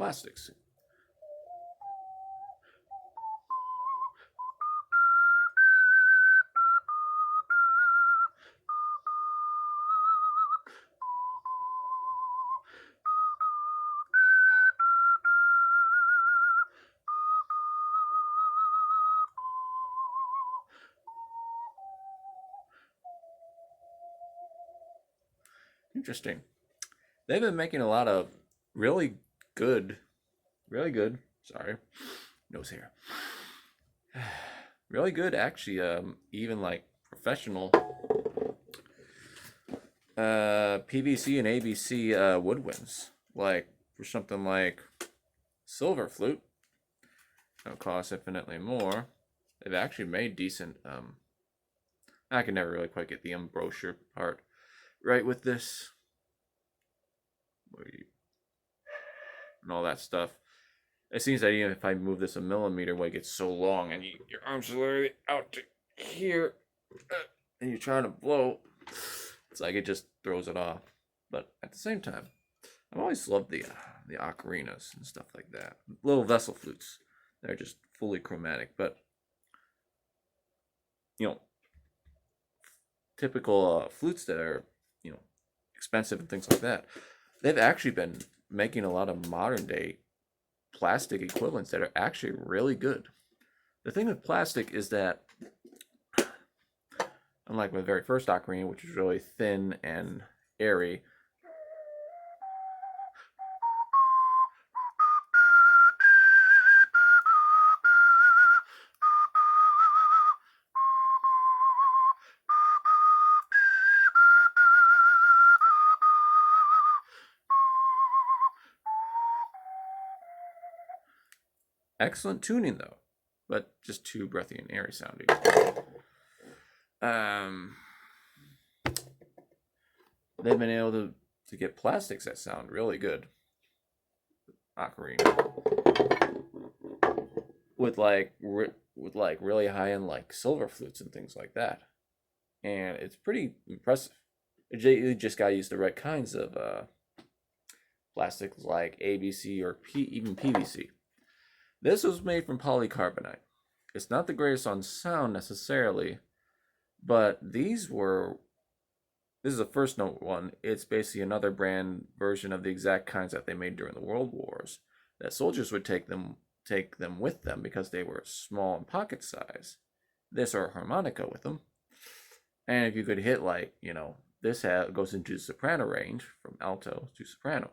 plastics. Interesting. They've been making a lot of really good, sorry, nose hair. Really good, actually, even like professional PVC and ABC woodwinds. Like for something like silver flute, it'll cost infinitely more. They've actually made decent. I can never really quite get the brochure part right with this, and all that stuff. It seems that even if I move this a millimeter, it gets so long, and your arms are literally out to here, and you're trying to blow, it's like it just throws it off. But at the same time, I've always loved the ocarinas and stuff like that. Little vessel flutes. They're just fully chromatic, but you know, typical flutes that are expensive and things like that. They've actually been making a lot of modern day plastic equivalents that are actually really good. The thing with plastic is that, unlike my very first ocarina, which was really thin and airy, excellent tuning though, but just too breathy and airy sounding. They've been able to get plastics that sound really good. Ocarina with like really high end like silver flutes and things like that, and it's pretty impressive. You just gotta use the right kinds of plastics like ABC or even PVC. This was made from polycarbonate. It's not the greatest on sound necessarily, but this is a first note one. It's basically another brand version of the exact kinds that they made during the World Wars. That soldiers would take them with them because they were small and pocket size. This or a harmonica with them. And if you could hit this goes into soprano range from alto to soprano.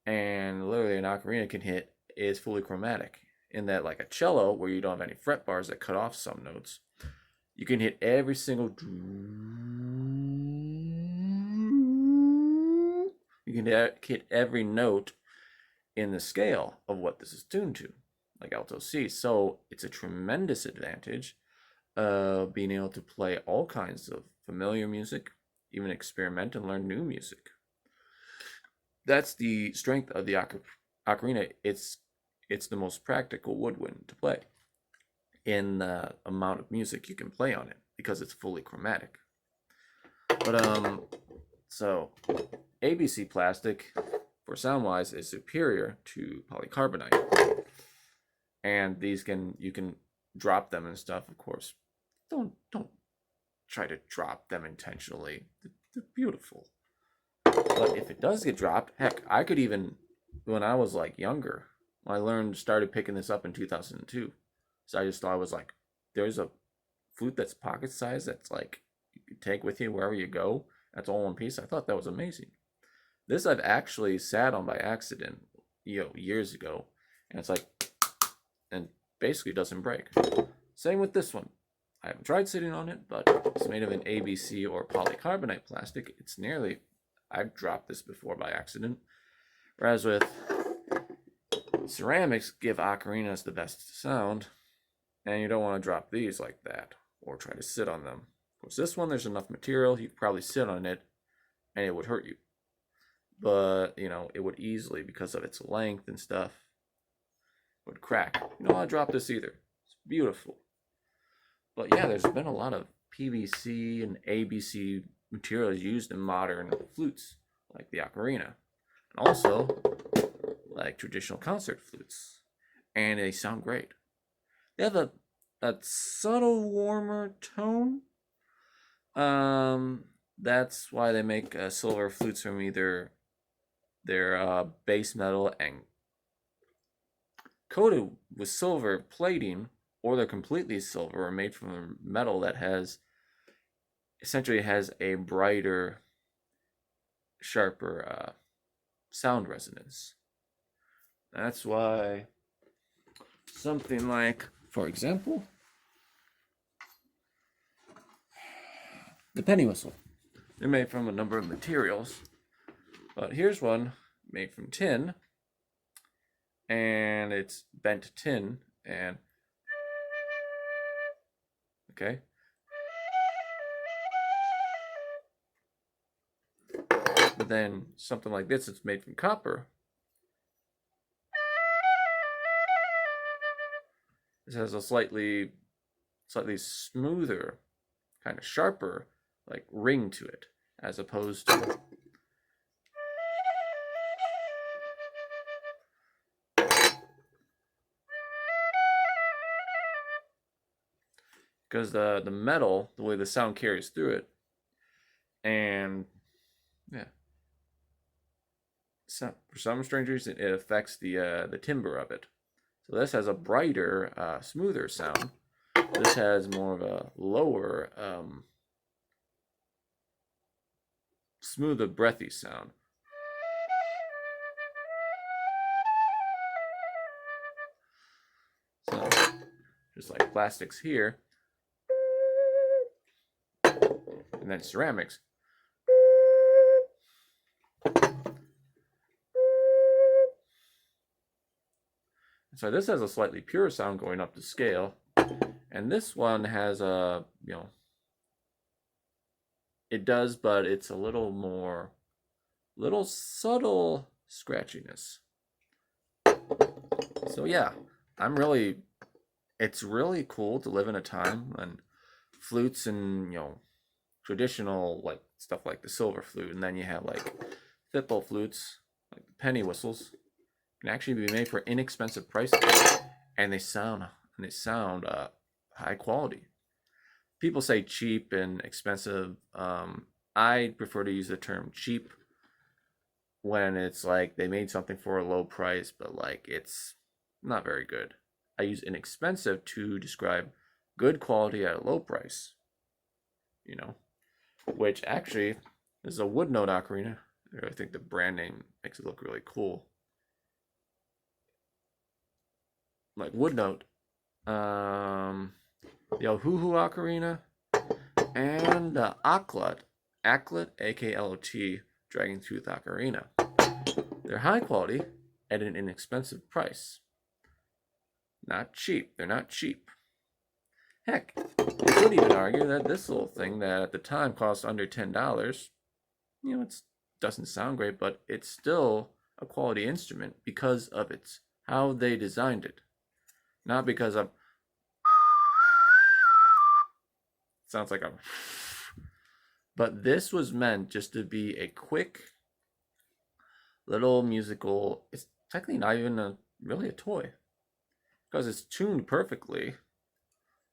And literally an ocarina can hit is fully chromatic. In that, like a cello, where you don't have any fret bars that cut off some notes, you can hit every single. You can hit every note in the scale of what this is tuned to, like alto C. So it's a tremendous advantage of being able to play all kinds of familiar music, even experiment and learn new music. That's the strength of the ocarina. It's the most practical woodwind to play in the amount of music you can play on it because it's fully chromatic. But so ABC plastic for sound wise is superior to polycarbonate, and you can drop them and stuff. Of course, don't try to drop them intentionally. They're beautiful. But if it does get dropped, heck, I could even, when I was like younger, started picking this up in 2002. So I just thought, I was like, there's a flute that's pocket size that's like you can take with you wherever you go. That's all one piece. I thought that was amazing. This I've actually sat on by accident, years ago, and it's like, and basically doesn't break. Same with this one. I haven't tried sitting on it, but it's made of an ABC or polycarbonate plastic. I've dropped this before by accident. Whereas with ceramics, give ocarinas the best sound, and you don't want to drop these like that or try to sit on them. Of course, this one, there's enough material, you could probably sit on it and it would hurt you. But, it would easily, because of its length and stuff, would crack. You don't want to drop this either. It's beautiful. But yeah, there's been a lot of PVC and ABC materials used in modern flutes, like the ocarina. And also, like traditional concert flutes, and they sound great. They have a subtle warmer tone. That's why they make silver flutes from either their base metal and coated with silver plating, or they're completely silver or made from metal that has essentially has a brighter, sharper sound resonance. That's why something like, for example, the penny whistle. They're made from a number of materials, but here's one made from tin, and it's bent tin, and okay. But then something like this, it's made from copper. This has a slightly smoother, kind of sharper, like ring to it, as opposed to because the metal, the way the sound carries through it, and yeah, so for some strange reason, it affects the timbre of it. So this has a brighter, smoother sound. This has more of a lower, smoother, breathy sound. So just like plastics here, and then ceramics. So this has a slightly pure sound going up to scale, and this one has a, it does, but it's a little more, little subtle scratchiness. So yeah, it's really cool to live in a time when flutes and, traditional like stuff like the silver flute, and then you have like thimble flutes, like the penny whistles, can actually be made for inexpensive prices, and they sound high quality. People say cheap and expensive. I prefer to use the term cheap when it's like they made something for a low price, but like it's not very good. I use inexpensive to describe good quality at a low price. Which actually is a wood note ocarina. I think the brand name makes it look really cool. Like wood note, the Ohuhu ocarina, and the Aklat, AKLOT, Dragon Tooth ocarina. They're high quality at an inexpensive price. Not cheap. They're not cheap. Heck, you could even argue that this little thing that at the time cost under $10, it doesn't sound great, but it's still a quality instrument because of its how they designed it. Not because of sounds like a but this was meant just to be a quick little musical. It's technically not even really a toy because it's tuned perfectly.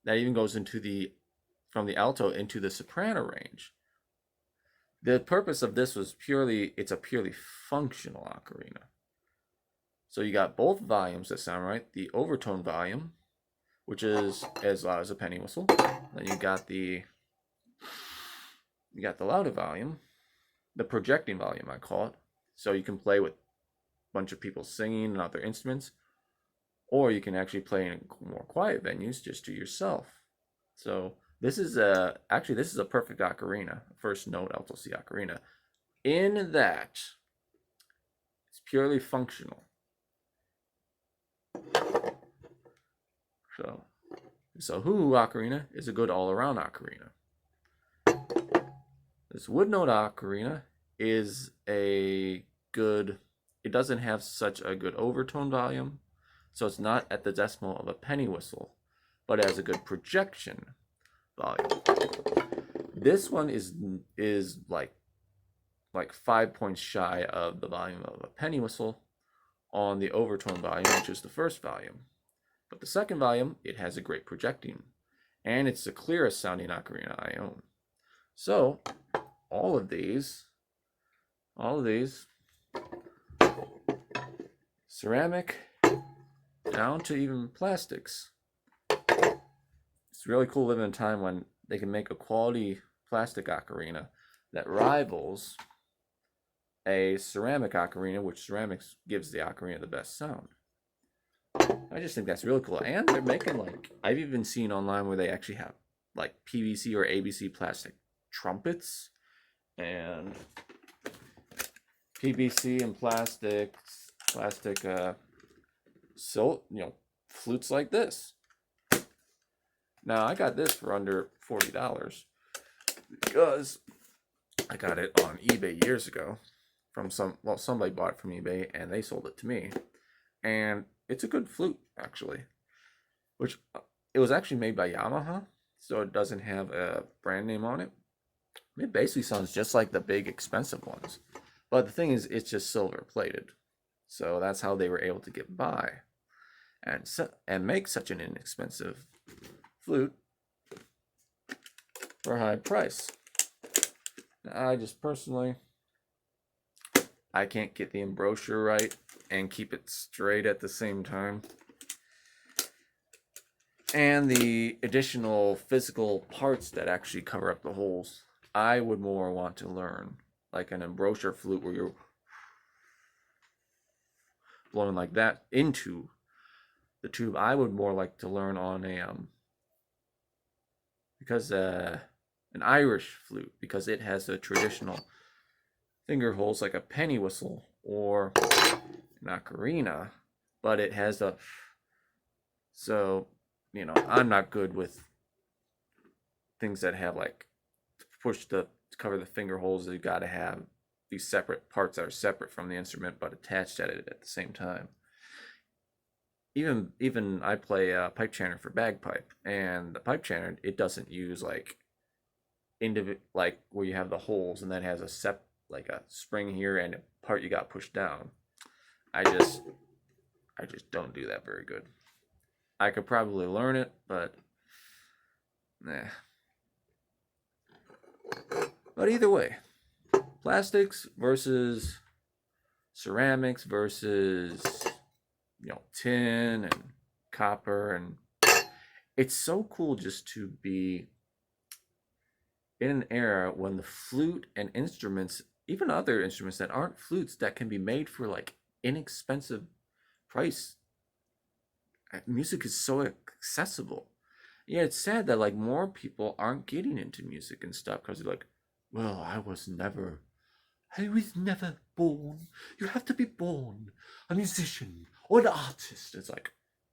That even goes into from the alto into the soprano range. The purpose of this was it's a purely functional ocarina. So you got both volumes that sound right. The overtone volume, which is as loud as a penny whistle. Then you got the louder volume, the projecting volume I call it. So you can play with a bunch of people singing and other instruments, or you can actually play in more quiet venues just to yourself. So this is a perfect ocarina, first note alto C ocarina, in that it's purely functional. So Ohuhu ocarina is a good all-around ocarina. This wood note ocarina is it doesn't have such a good overtone volume, so it's not at the decimal of a penny whistle, but it has a good projection volume. This one is like 5 points shy of the volume of a penny whistle, on the overtone volume, which is the first volume. But the second volume, it has a great projecting, and it's the clearest sounding ocarina I own. So all of these, ceramic down to even plastics. It's really cool living in a time when they can make a quality plastic ocarina that rivals a ceramic ocarina, which ceramics gives the ocarina the best sound. I just think that's really cool. And they're making, like, I've even seen online where they actually have like PVC or ABC plastic trumpets and PVC and plastic flutes like this. Now I got this for under $40 because I got it on eBay years ago from somebody bought it from eBay and they sold it to me. And it's a good flute, actually. Which, it was actually made by Yamaha, so it doesn't have a brand name on it. It basically sounds just like the big expensive ones. But the thing is, it's just silver plated. So that's how they were able to get by and make such an inexpensive flute for a high price. I just personally, I can't get the embouchure right and keep it straight at the same time. And the additional physical parts that actually cover up the holes, I would more want to learn. Like an embouchure flute where you're blowing like that into the tube. I would more like to learn on an Irish flute, because it has a traditional finger holes like a penny whistle or an ocarina, but it has so, I'm not good with things that have like to cover the finger holes. You got to have these separate parts that are separate from the instrument but attached at it at the same time. Even I play a pipe chanter for bagpipe, and the pipe chanter, it doesn't use like where you have the holes and then has like a spring here and a part you got pushed down. I just don't do that very good. I could probably learn it, but nah. But either way, plastics versus ceramics versus tin and copper, and it's so cool just to be in an era when the flute and instruments, even other instruments that aren't flutes, that can be made for like inexpensive price. Music is so accessible. Yeah, it's sad that like more people aren't getting into music and stuff because they're like, well, I was never born. You have to be born a musician or an artist. It's like,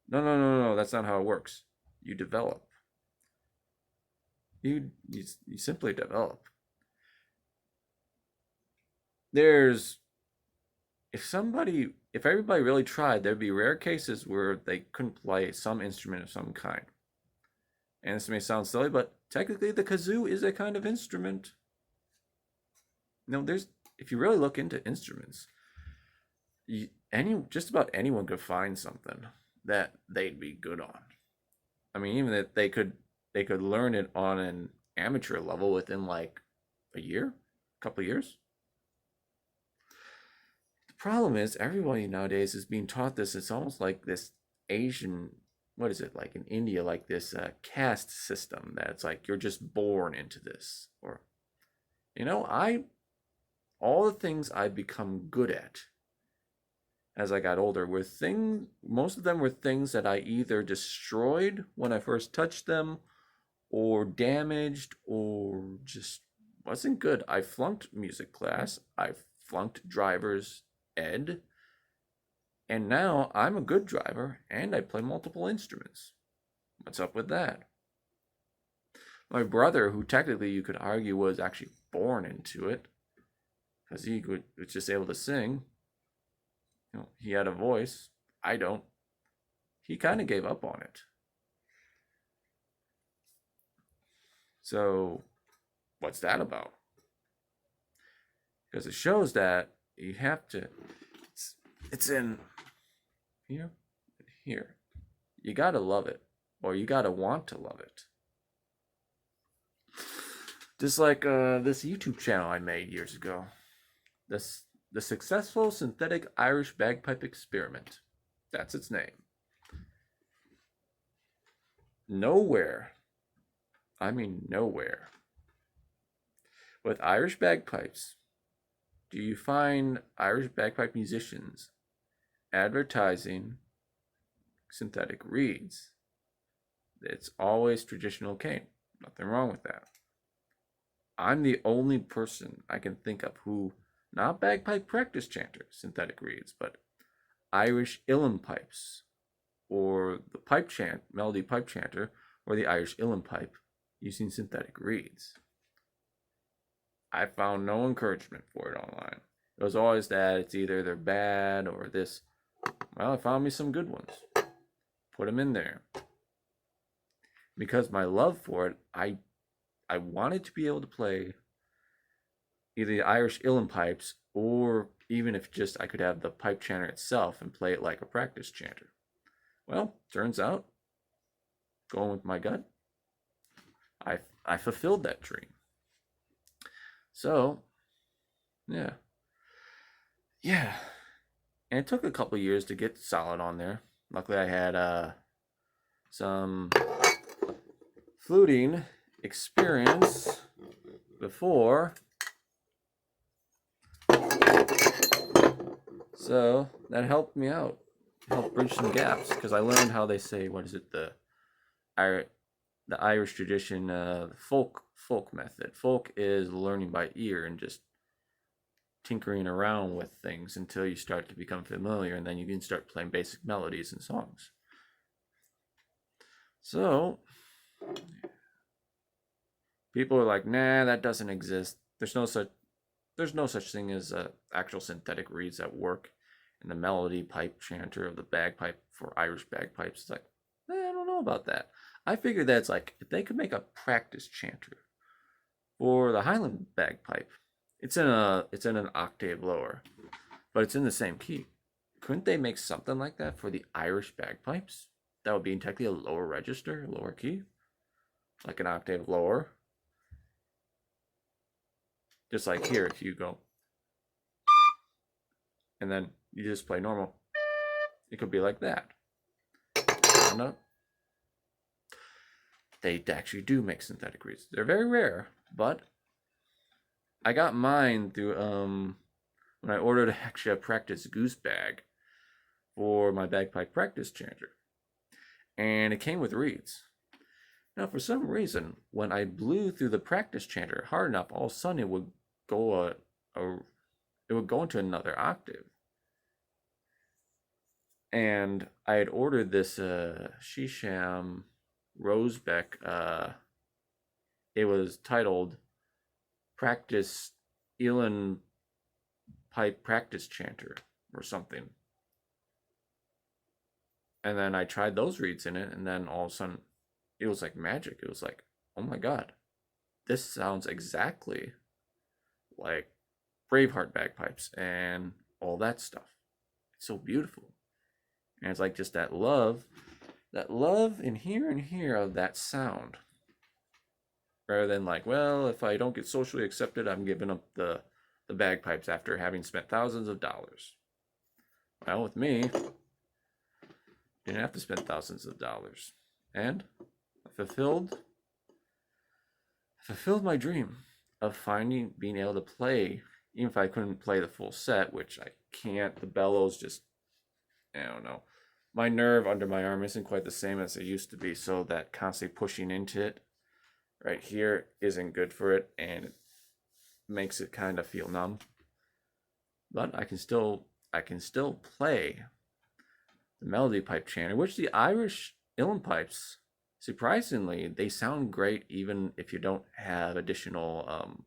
no, that's not how it works. You develop. You simply develop. If everybody really tried, there'd be rare cases where they couldn't play some instrument of some kind. And this may sound silly, but technically the kazoo is a kind of instrument. If you really look into instruments, just about anyone could find something that they'd be good on. I mean, even that they could learn it on an amateur level within like a couple of years. The problem is everybody nowadays is being taught this. It's almost like this Asian, what is it, like in India, like this caste system that it's like you're just born into this. Or, all the things I've become good at as I got older most of them were things that I either destroyed when I first touched them, or damaged, or just wasn't good. I flunked music class, I flunked driver's ed, and now I'm a good driver and I play multiple instruments. What's up with that? My brother, who technically you could argue was actually born into it, because he was just able to sing. He had a voice. I don't. He kind of gave up on it. So, what's that about? Because it shows that you have to. It's in here, and here. You gotta love it, or you gotta want to love it. Just like this YouTube channel I made years ago. This the successful synthetic Irish bagpipe experiment. That's its name. Nowhere, I mean nowhere, with Irish bagpipes do you find Irish bagpipe musicians advertising synthetic reeds. It's always traditional cane. Nothing wrong with that. I'm the only person I can think of who, not bagpipe practice chanter, synthetic reeds, but Irish uilleann pipes, or the pipe chant, melody pipe chanter, or the Irish uilleann pipe using synthetic reeds. I found no encouragement for it online. It was always that it's either they're bad or this. Well, I found me some good ones. Put them in there. Because my love for it, I wanted to be able to play either the Irish uilleann pipes, or even if just I could have the pipe chanter itself and play it like a practice chanter. Well, turns out, going with my gut, I fulfilled that dream. So, yeah. And it took a couple years to get solid on there. Luckily, I had some fluting experience before, so that helped me out, helped bridge some gaps, because I learned how they say, what is it, the Irish tradition, folk method. Folk is learning by ear and just tinkering around with things until you start to become familiar, and then you can start playing basic melodies and songs. So people are like, nah, that doesn't exist. There's no such thing as actual synthetic reeds that work in the melody pipe chanter of the bagpipe for Irish bagpipes. It's like, I don't know about that. I figured that's like, if they could make a practice chanter for the Highland bagpipe, it's in an octave lower, but it's in the same key. Couldn't they make something like that for the Irish bagpipes? That would be technically a lower register, lower key, like an octave lower. Just like here, if you go, and then you just play normal, it could be like that. No, they actually do make synthetic reeds. They're very rare, but I got mine through when I ordered actually a practice goose bag for my bagpipe practice chanter, and it came with reeds. Now, for some reason, when I blew through the practice chanter hard enough, all of a sudden it would go into another octave. And I had ordered this Shisham Rosebeck. It was titled Practice uilleann Pipe Practice Chanter or something. And then I tried those reeds in it, and then all of a sudden it was like magic. It was like, oh my god, this sounds exactly like Braveheart bagpipes and all that stuff. It's so beautiful. And it's like just that love in here of that sound. Rather than like, well, if I don't get socially accepted, I'm giving up the bagpipes after having spent thousands of dollars. Well, with me, didn't have to spend thousands of dollars. And I fulfilled my dream of being able to play, even if I couldn't play the full set, which I can't. The bellows just, I don't know. My nerve under my arm isn't quite the same as it used to be, so that constantly pushing into it right here isn't good for it, and it makes it kind of feel numb. But I can still play the melody pipe chanter, which the Irish uilleann pipes, surprisingly, they sound great even if you don't have additional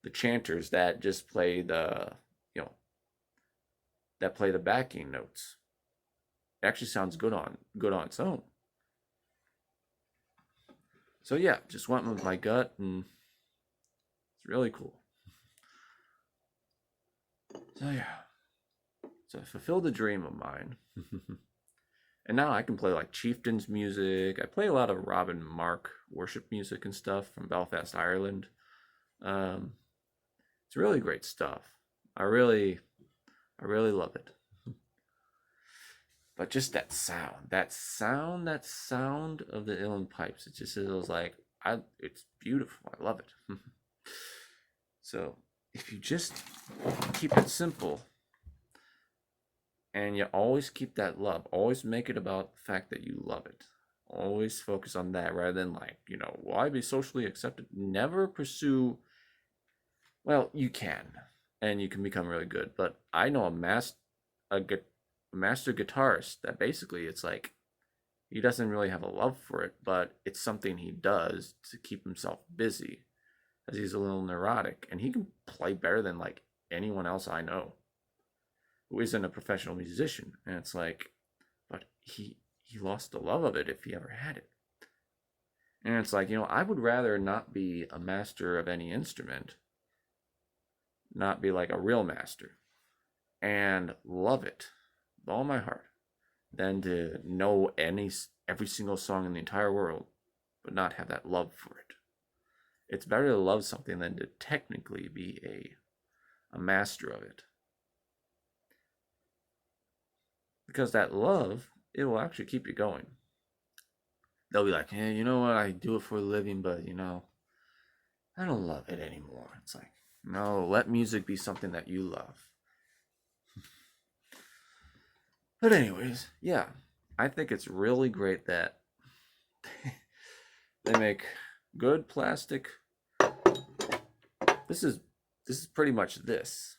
the chanters that just play the that play the backing notes. It actually sounds good on its own. So yeah, just went with my gut, and it's really cool. So yeah, So I fulfilled a dream of mine. And now I can play like chieftains music. I play a lot of Robin Mark worship music and stuff from Belfast, Ireland. Um, it's really great stuff. I really, I really love it. But just that sound of the uilleann pipes. It just feels like it's beautiful. I love it. So if you just keep it simple and you always keep that love, always make it about the fact that you love it. Always focus on that rather than like, why be socially accepted? Never pursue, well, you can, and you can become really good. But I know a master guitarist that basically it's like he doesn't really have a love for it, but it's something he does to keep himself busy, as he's a little neurotic, and he can play better than like anyone else I know who isn't a professional musician. And it's like, but he lost the love of it if he ever had it. And it's like, I would rather not be a master of any instrument, not be like a real master, and love it with all my heart, than to know every single song in the entire world, but not have that love for it. It's better to love something than to technically be a master of it. Because that love, it will actually keep you going. They'll be like, hey, you know what? I do it for a living, but I don't love it anymore. It's like, no, let music be something that you love. But anyways, yeah, I think it's really great that they make good plastic. This is pretty much this.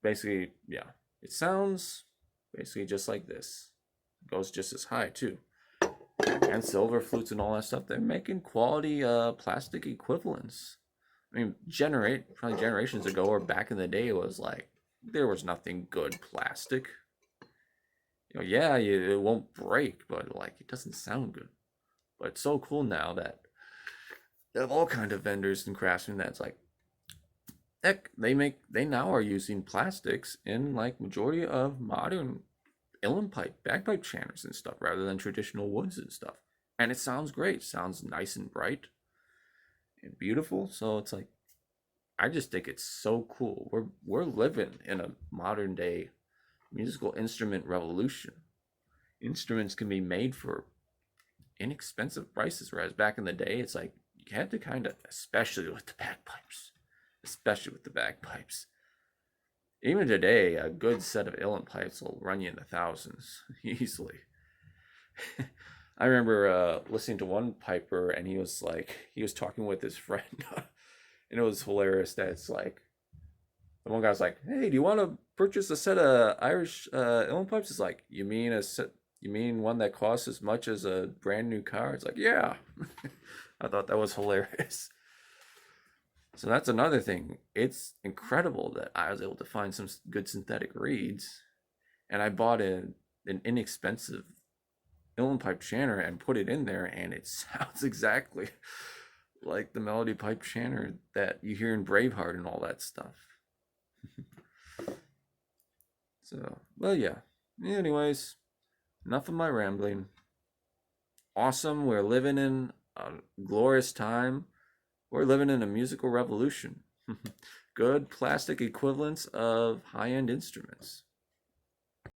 Basically, yeah, it sounds basically just like this. It goes just as high too. And silver flutes and all that stuff. They're making quality plastic equivalents. I mean, probably generations ago or back in the day, it was like there was nothing good plastic. Yeah, it won't break, but like it doesn't sound good. But it's so cool now that they have all kind of vendors and craftsmen that's like, heck, they now are using plastics in like majority of modern uilleann pipe, bagpipe chanters and stuff rather than traditional woods and stuff. And it sounds great. It sounds nice and bright and beautiful. So it's like, I just think it's so cool. We're living in a modern day musical instrument revolution. Instruments can be made for inexpensive prices, whereas back in the day, it's like you had to kind of, especially with the bagpipes. Even today, a good set of uilleann pipes will run you in the thousands easily. I remember listening to one piper, and he was talking with his friend, and it was hilarious that it's like, the one guy was like, "Hey, do you want to purchase a set of Irish uilleann pipes?" It's like, "You mean one that costs as much as a brand new car?" It's like, "Yeah." I thought that was hilarious. So that's another thing. It's incredible that I was able to find some good synthetic reeds, and I bought an inexpensive uilleann pipe chanter and put it in there, and it sounds exactly like the melody pipe chanter that you hear in Braveheart and all that stuff. So, well, yeah. Anyways, enough of my rambling. Awesome. We're living in a glorious time. We're living in a musical revolution. Good plastic equivalents of high-end instruments.